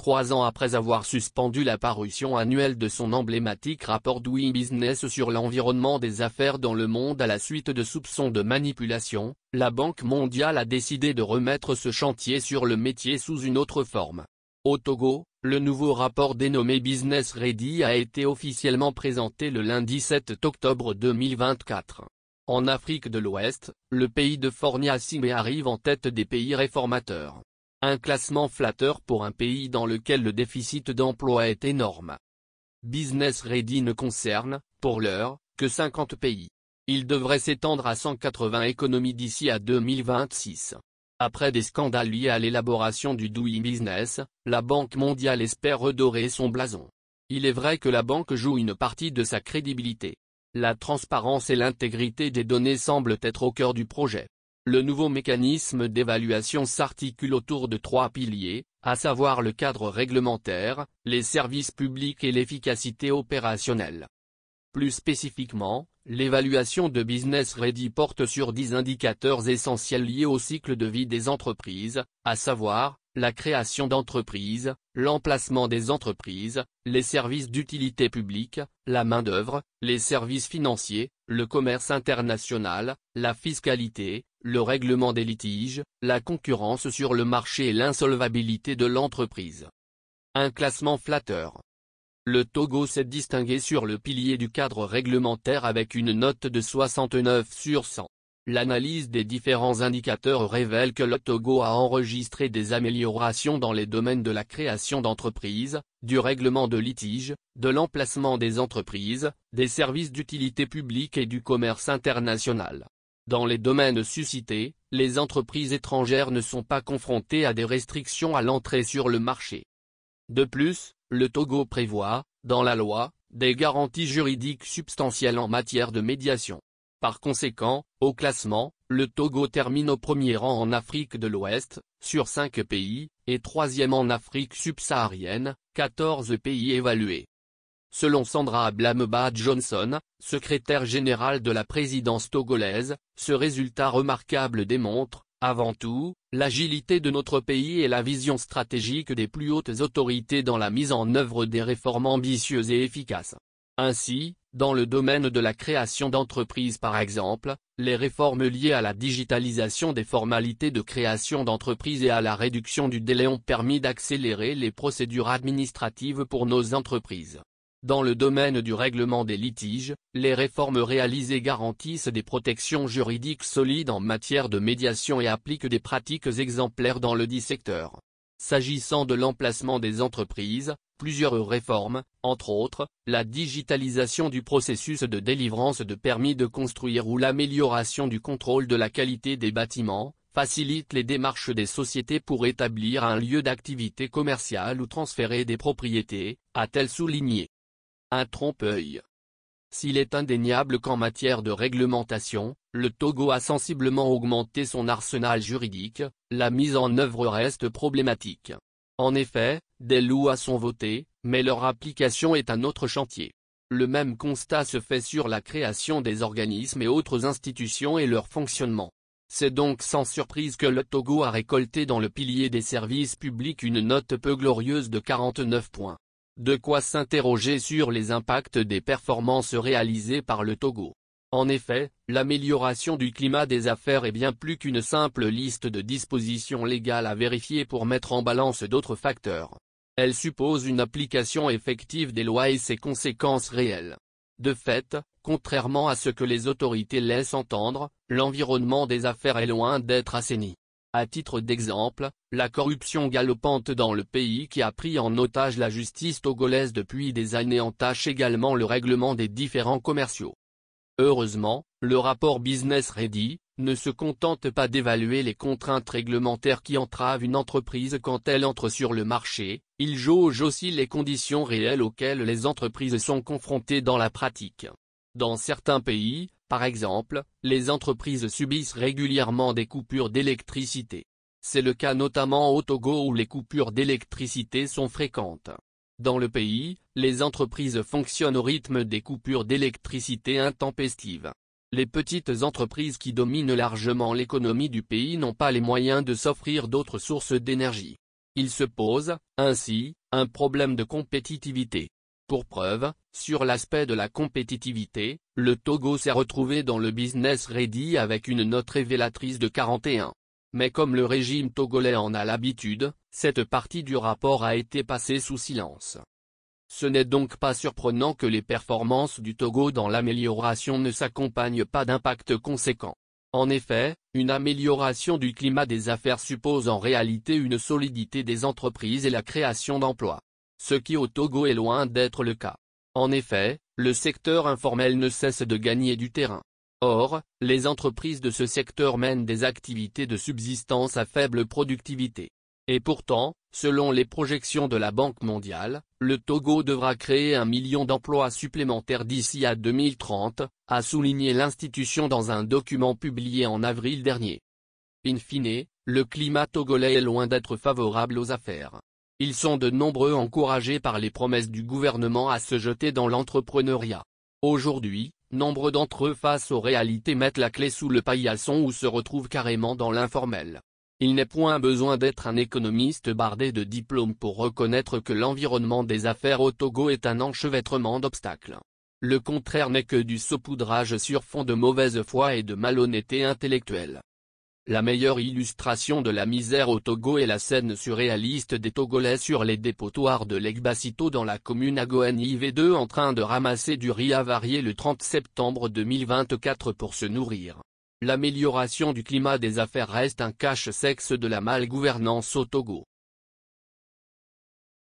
3 ans après avoir suspendu la parution annuelle de son emblématique rapport Doing Business sur l'environnement des affaires dans le monde à la suite de soupçons de manipulation, la Banque mondiale a décidé de remettre ce chantier sur le métier sous une autre forme. Au Togo, le nouveau rapport dénommé Business Ready a été officiellement présenté le lundi 7 octobre 2024. En Afrique de l'Ouest, le pays de Fornia-Simé arrive en tête des pays réformateurs. Un classement flatteur pour un pays dans lequel le déficit d'emploi est énorme. Business Ready ne concerne, pour l'heure, que 50 pays. Il devrait s'étendre à 180 économies d'ici à 2026. Après des scandales liés à l'élaboration du Doing Business, la Banque mondiale espère redorer son blason. Il est vrai que la banque joue une partie de sa crédibilité. La transparence et l'intégrité des données semblent être au cœur du projet. Le nouveau mécanisme d'évaluation s'articule autour de 3 piliers, à savoir le cadre réglementaire, les services publics et l'efficacité opérationnelle. Plus spécifiquement, l'évaluation de Business Ready porte sur 10 indicateurs essentiels liés au cycle de vie des entreprises, à savoir, la création d'entreprises, l'emplacement des entreprises, les services d'utilité publique, la main-d'œuvre, les services financiers, le commerce international, la fiscalité, le règlement des litiges, la concurrence sur le marché et l'insolvabilité de l'entreprise. Un classement flatteur. Le Togo s'est distingué sur le pilier du cadre réglementaire avec une note de 69 sur 100. L'analyse des différents indicateurs révèle que le Togo a enregistré des améliorations dans les domaines de la création d'entreprises, du règlement de litiges, de l'emplacement des entreprises, des services d'utilité publique et du commerce international. Dans les domaines suscités, les entreprises étrangères ne sont pas confrontées à des restrictions à l'entrée sur le marché. De plus, le Togo prévoit, dans la loi, des garanties juridiques substantielles en matière de médiation. Par conséquent, au classement, le Togo termine au premier rang en Afrique de l'Ouest, sur 5 pays, et 3e en Afrique subsaharienne, 14 pays évalués. Selon Sandra Ablameba Johnson, secrétaire générale de la présidence togolaise, ce résultat remarquable démontre, avant tout, l'agilité de notre pays et la vision stratégique des plus hautes autorités dans la mise en œuvre des réformes ambitieuses et efficaces. Ainsi, dans le domaine de la création d'entreprises par exemple, les réformes liées à la digitalisation des formalités de création d'entreprises et à la réduction du délai ont permis d'accélérer les procédures administratives pour nos entreprises. Dans le domaine du règlement des litiges, les réformes réalisées garantissent des protections juridiques solides en matière de médiation et appliquent des pratiques exemplaires dans le dit secteur. S'agissant de l'emplacement des entreprises, plusieurs réformes, entre autres, la digitalisation du processus de délivrance de permis de construire ou l'amélioration du contrôle de la qualité des bâtiments, facilitent les démarches des sociétés pour établir un lieu d'activité commerciale ou transférer des propriétés, a-t-elle souligné. Un trompe-œil. S'il est indéniable qu'en matière de réglementation, le Togo a sensiblement augmenté son arsenal juridique, la mise en œuvre reste problématique. En effet, des lois sont votées, mais leur application est un autre chantier. Le même constat se fait sur la création des organismes et autres institutions et leur fonctionnement. C'est donc sans surprise que le Togo a récolté dans le pilier des services publics une note peu glorieuse de 49 points. De quoi s'interroger sur les impacts des performances réalisées par le Togo. En effet, l'amélioration du climat des affaires est bien plus qu'une simple liste de dispositions légales à vérifier pour mettre en balance d'autres facteurs. Elle suppose une application effective des lois et ses conséquences réelles. De fait, contrairement à ce que les autorités laissent entendre, l'environnement des affaires est loin d'être assaini. À titre d'exemple, la corruption galopante dans le pays qui a pris en otage la justice togolaise depuis des années entache également le règlement des différends commerciaux. Heureusement, le rapport Business Ready ne se contente pas d'évaluer les contraintes réglementaires qui entravent une entreprise quand elle entre sur le marché, il jauge aussi les conditions réelles auxquelles les entreprises sont confrontées dans la pratique. Dans certains pays, par exemple, les entreprises subissent régulièrement des coupures d'électricité. C'est le cas notamment au Togo où les coupures d'électricité sont fréquentes. Dans le pays, les entreprises fonctionnent au rythme des coupures d'électricité intempestives. Les petites entreprises qui dominent largement l'économie du pays n'ont pas les moyens de s'offrir d'autres sources d'énergie. Il se pose, ainsi, un problème de compétitivité. Pour preuve, sur l'aspect de la compétitivité, le Togo s'est retrouvé dans le Business Ready avec une note révélatrice de 41. Mais comme le régime togolais en a l'habitude, cette partie du rapport a été passée sous silence. Ce n'est donc pas surprenant que les performances du Togo dans l'amélioration ne s'accompagnent pas d'impact conséquent. En effet, une amélioration du climat des affaires suppose en réalité une solidité des entreprises et la création d'emplois. Ce qui au Togo est loin d'être le cas. En effet, le secteur informel ne cesse de gagner du terrain. Or, les entreprises de ce secteur mènent des activités de subsistance à faible productivité. Et pourtant, selon les projections de la Banque mondiale, le Togo devra créer 1 million d'emplois supplémentaires d'ici à 2030, a souligné l'institution dans un document publié en avril dernier. In fine, le climat togolais est loin d'être favorable aux affaires. Ils sont de nombreux encouragés par les promesses du gouvernement à se jeter dans l'entrepreneuriat. Aujourd'hui, nombre d'entre eux face aux réalités mettent la clé sous le paillasson ou se retrouvent carrément dans l'informel. Il n'est point besoin d'être un économiste bardé de diplômes pour reconnaître que l'environnement des affaires au Togo est un enchevêtrement d'obstacles. Le contraire n'est que du saupoudrage sur fond de mauvaise foi et de malhonnêteté intellectuelle. La meilleure illustration de la misère au Togo est la scène surréaliste des Togolais sur les dépotoirs de l'Egbasito dans la commune Agoan-IV2 en train de ramasser du riz avarié le 30 septembre 2024 pour se nourrir. L'amélioration du climat des affaires reste un cache-sexe de la malgouvernance au Togo.